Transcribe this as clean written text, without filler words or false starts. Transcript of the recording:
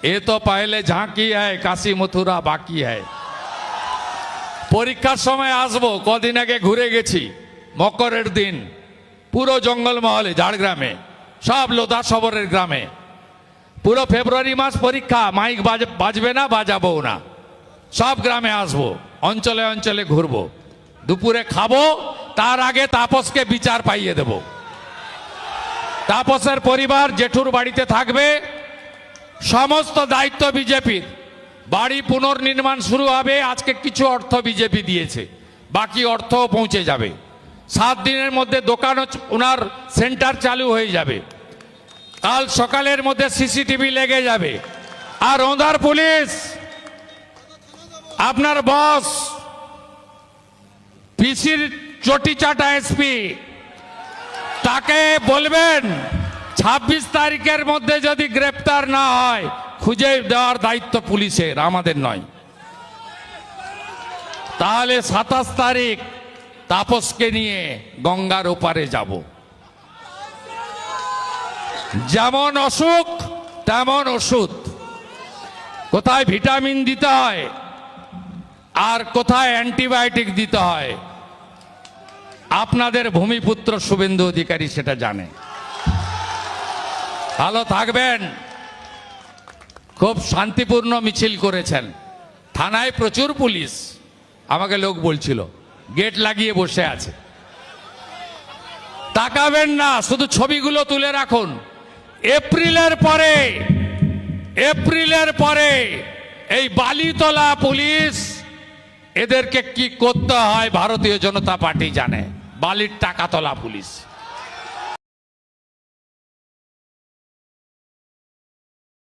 এ তো পহলে ঝাঁকি হয়, কাশি মথুরা বাকি হয়। পরীক্ষার সময় আসবো, কদিন আগে ঘুরে গেছি, মকরের দিন পুরো জঙ্গলমহলে, ঝাড়গ্রামে, সব লোধা শবরের গ্রামে, পুরো ফেব্রুয়ারি মাস পরীক্ষা, মাইক বাজবে না, বাজাবো না, সব গ্রামে আসবো, অঞ্চলে অঞ্চলে ঘুরবো, দুপুরে খাবো, তার আগে তাপসকে বিচার পাইয়ে দেব। তাপসের পরিবার জেঠুর বাড়িতে থাকবে, সমস্ত দায়িত্ব বিজেপির। বাড়ি পুনর্নির্মাণ শুরু হবে, আজকে কিছু অর্থ বিজেপি দিয়েছে, বাকি অর্থও পৌঁছে যাবে। 7 দিনের মধ্যে দোকান ওনার সেন্টার চালু হয়ে যাবে, কাল সকালের মধ্যে সিসিটিভি লেগে যাবে। আর ওঁদার পুলিশ, আপনার বস পিসির চটি চাটা এসপি, তাকে বলবেন 26 তারিখের মধ্যে যদি গ্রেপ্তার না হয়, খুঁজে দেওয়ার দায়িত্ব পুলিশের, আমাদের নয়। তাহলে 27 তারিখ তাপসকে নিয়ে গঙ্গার ওপারে যাব। যেমন অসুখ তেমন ওষুধ, কোথায় ভিটামিন দিতে হয় আর কোথায় অ্যান্টিবায়োটিক দিতে হয়, আপনাদের ভূমিপুত্র শুভেন্দু অধিকারী সেটা জানে। ভালো থাকবেন। খুব শান্তিপূর্ণ মিছিল করেছেন, থানায় প্রচুর পুলিশ, আমাকে লোক বলছিল গেট লাগিয়ে বসে আছে। তাকাবেন না, শুধু ছবিগুলো তুলে রাখুন। এপ্রিলের পরে এই বালিতলা পুলিশ, এদেরকে কি করতে হয় ভারতীয় জনতা পার্টি জানে। বালির টাকা তোলা পুলিশ।